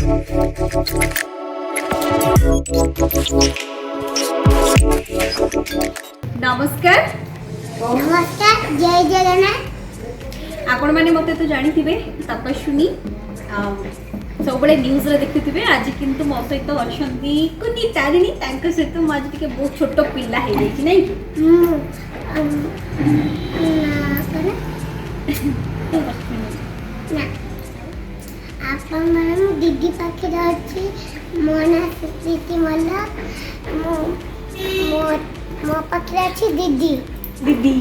नमस्कार नमस्कार जय जगन्नाथ। आपण मैंने मत तो जानी थे तपस्विनी सब बड़े न्यूज रे देखुथिबे। आज किंतु मो सहित अछंती कुनी तारिणी तांको सहित मो आज टिके बहुत छोट पिल्ला हे जाई नै ना आपण मैम दीदी पाखे अछि मोना प्रीति मल्ला मो मो मो पाखे अछि दीदी दीदी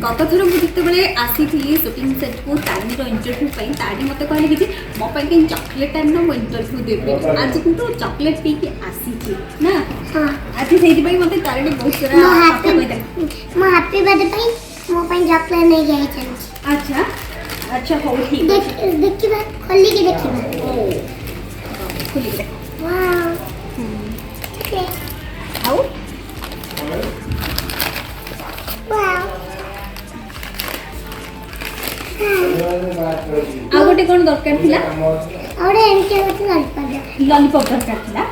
गत थर मुझे जिते आसी सुटिंग सेट को तारिणी इंटरव्यू तारिणी मत कहले कि मो पाई चॉकलेट आन मो इंटरव्यू देबे। आज किंतु चॉकलेट पी के आसी ना हां आज सेहि पई मते तारिणी बहुत सारा मो हैप्पी बर्थडे पई मो पई चॉकलेट नहीं जाई छन। अच्छा अच्छा हो ठीक देखिबा खोली के देखिबा ओ खुली के वाओ ओके आओ वाओ आ गोटे कोन दरकार थिला और एमके होत लॉलीपॉप दरकार थिला।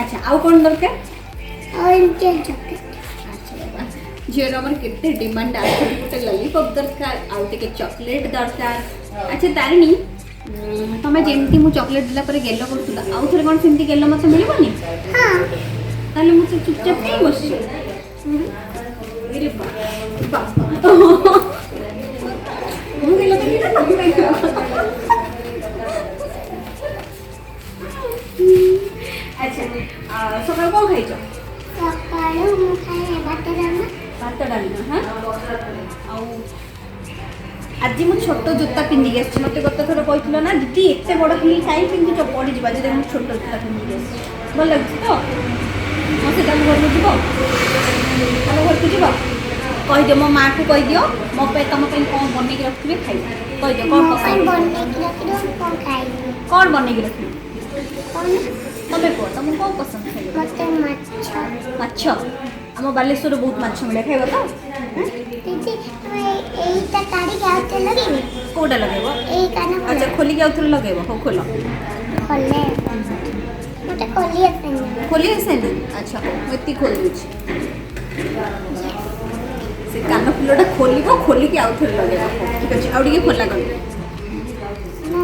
अच्छा आउ कोन दरकार और एमके चॉकलेट झीर हमर केते डिमांड आछे गोटे लॉलीपॉप दरकार आउ टिके चॉकलेट दरकार। अच्छा तारिणी तमे जेमती मु चॉकलेट दिला परे गेलो करतुला आउ थरे कोन सेमती गेलो मते मिलिबोनी। हां ताले मु से चुपचाप नहीं बसছি। अरे बा मु गेलो तो किना तमे नहीं। अच्छा सकाळ कोन खाइছো सकाळू मु खाए भात डालना हाँ आउ आज मु छोट जूता पिंधि आछि मते गत थर कहथिलो ना दीदी एते बड़ हिल काई पिंधि तो पड़ी जिबा जे मु छोट जूता पिंधि आछि भल लागछि तो मते काम घर में जीवो हम घर को जीवो कह दियो मो मां को कह दियो मो पे तम पे कोन बने के रखथिबे खाइ कह दियो कोन पसंद बने के रखियो कोन खाई कोन बने के रखथिबे कोन तमे को तुम कोन पसंद खाइ मते माछ माछ हम बालेश्वर बहुत माछ मिले खाइबो तो दीदी एटा काडी के आते लगेबी कोडा लगेबो ए काना अच्छा खोली के आउथरे लगेबो हो खोलो खोले मते खोली आते खोली आसे ना। अच्छा हो एती खोल दूची से कान फुलटा खोलिबो खोली के आउथरे लगेबो ठीक अछि आउ टिके खोला कर ना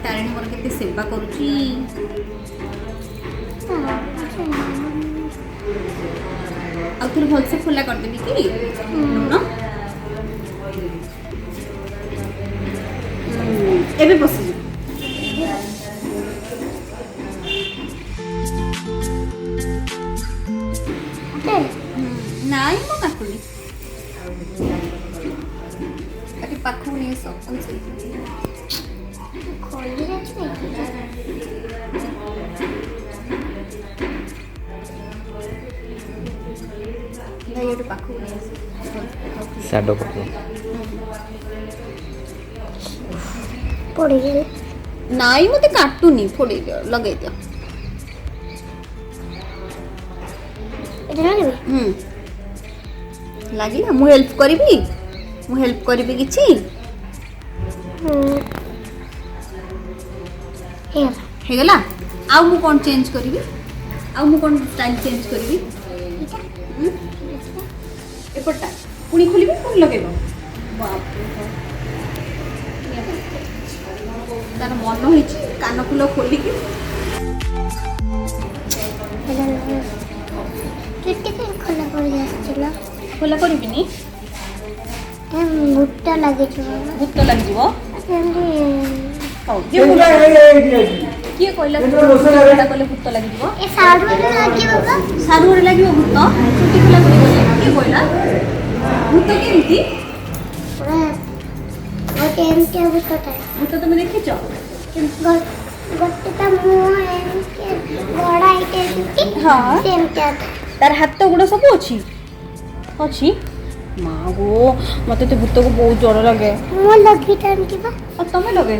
तारिणी मोर केते सेवा करूची आउथरे भल से खोला कर देबी की ना एबे बस नाई मो काकुनी अरे पाखु नहीं सब खोली भाई ये पाखु नहीं शैडो पकड़ो पड़ी गेल नाई मते काटुनी फोड़ी दियो लगे दियो एटा लगेबी लागी ना मु हेल्प करबी किछि हे गला आउ मु कोन चेंज करबी आउ मु कोन स्टाइल चेंज करबी एपटा पुनी खोलिबी पुनी लगेबो बाप रे तार मन होइछि कान फुल खोली के कितने दिन खोला पड़ी जाछला खोला करबिनी हम भुट्टा लागे छ भूत लग जीवो जल्दी हो जे किए कहला खोला कले भूत लग जीवो ए साडू रे लागे बाबा सारू रे लागिवो भूत छुट्टी खोला करी गले किए कहला भूत केमती वो टाइम के भुट्टा भूत तुम देखिछो गोटे ता मुंह एमके बड़ा आइटे कि हाँ। सेम क्या तार हाथ गुड़ा सब अच्छी अच्छी माँ गो मत तो भूत को बहुत जड़ लगे मो लगी टाइम की बा और तुम्हें लगे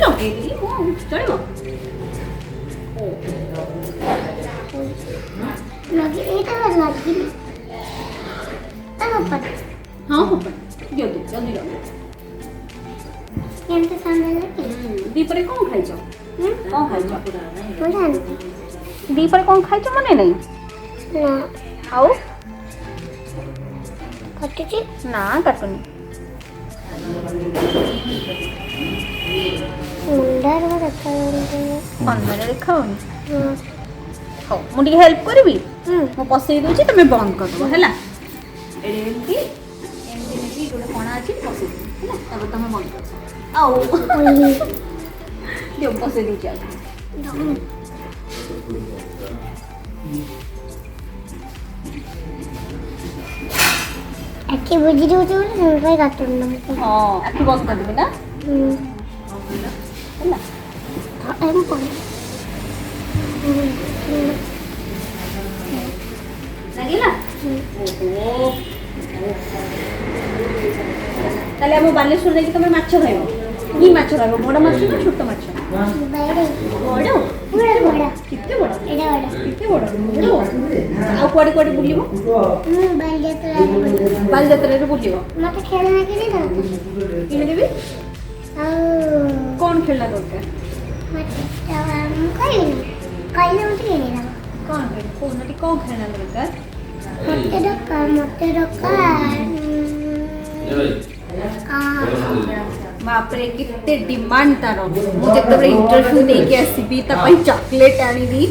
लगे चलो लगी एटा लगी तब पर हाँ हाँ जल्दी जल्दी लगे କେମିତି ସାମ୍ନା ଲାଗି ଦୀପରେ କ'ଣ ଖାଇଛ? କ'ଣ ଖାଇଛ? ମୁଁ ଜାଣିଛି ଦୀପରେ କ'ଣ ଖାଇଛ ମନେ ନାହିଁ? ନା ଆଉ କଟିଛି ନା କାଟୁନି। ମୁଣ୍ଡରେ ଦେଖାଯାଉଛି ଅନ୍ଧାରରେ ଦେଖାଉନି। ହଉ ମୁଁ ଟିକେ ହେଲ୍ପ କରିବି। ମୁଁ ପଶେଇ ଦେଉଛି ତମେ ବନ୍ଦ କରିଦେବ ହେଲା। ଏମିତି ଏମିତି ନେଇକି ଗୋଟେ କଣା ଅଛି ପଶେଇ ଦେବି ହେଲା। ତାପରେ ତମେ ବନ୍ଦ କରିଦେବ। ଆଉ ଦିଅ ପଶେଇ ଦେଉଛି ଆଉ। ଆଖି ବୁଝି ଦେଉଛି ବୋଲି ସେଥିପାଇଁ କାଟୁନି ମୋତେ ହଁ ଆଖି ବନ୍ଦ କରିଦେବି ନା ହେଲା। ଏମ୍ ପଡେ ଲାଗିଲା? ଓହୋ ତାହେଲେ ଆମ ବାଲେଶ୍ୱର ଯାଇକି ତମେ ମାଛ ଖାଇବ। କି ମାଛ ଖାଇବ? ବଡ଼ ମାଛ ନା ଛୋଟ ମାଛ? ବଡ଼ ବଡ଼? ବଡ଼ ବଡ଼ କେତେ ବଡ଼? ଏଇଟା ବଡ଼ କେତେ ବଡ଼? ଆଉ କୁଆଡ଼େ କୁଆଡ଼େ ବୁଲିବ? ମୁଁ ବାଲିଯାତ୍ରାରେ ବାଲିଯାତ୍ରାରେ ବୁଲିବ। ମୋତେ ଖେଳନା କିଣିଦେବ କିଣିଦେବି। ଆଉ କ'ଣ ଖେଳନା ଦରକାର? ମୋତେ ମୁଁ କହିବିନି କହିଲେ ମୋତେ କିଣିଦେବ କ'ଣ ଖେଳ କହୁନାହାନ୍ତି? କ'ଣ ଖେଳନା ଦରକାର? ମୋତେ ଦରକାର ବାପରେ କେତେ ଡିମାଣ୍ଡ ତାର। ମୁଁ ଯେତେବେଳେ ଇଣ୍ଟରଭ୍ୟୁ ନେଇକି ଆସିବି ତା ପାଇଁ ଚକୋଲେଟ୍ ଆଣିବି।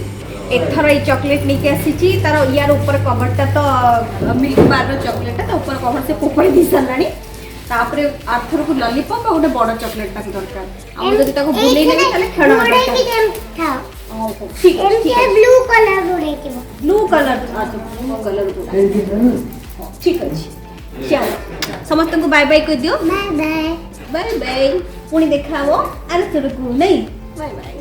ଏଥର ଏଇ ଚକୋଲେଟ୍ ନେଇକି ଆସିଛି। ତାର ୟାର ଉପର କଭରଟା ତ ମିଲ୍କ ବାର୍ର ଚକୋଲେଟ୍ଟା ତା ଉପର କଭର ସେ ଫୋପାଡ଼ି ଦେଇ ସାରିଲାଣି। ତାପରେ ଆରଥରକୁ ଲଲିପପ୍ ଆଉ ଗୋଟେ ବଡ଼ ଚକୋଲେଟ୍ ତାକୁ ଦରକାର। ଆଉ ମୁଁ ଯଦି ତାକୁ ବୁଲେଇ ନେବି ତାହେଲେ ଖେଳନା ଦରକାର। ହଉ ଠିକ୍ ଅଛି ବ୍ଲୁ କଲର୍ ଉଡ଼େଇଥିବ ବ୍ଲୁ କଲର୍ ବ୍ଲୁ କଲର୍ ଠିକ୍ ଅଛି। ଚାଲ ସମସ୍ତଙ୍କୁ ବାଏ ବାଏ କହିଦିଅ। Bye bye bye bye. ପୁଣି ଦେଖା ହବ ଆରଥରକୁ ନାଇଁ। Bye bye.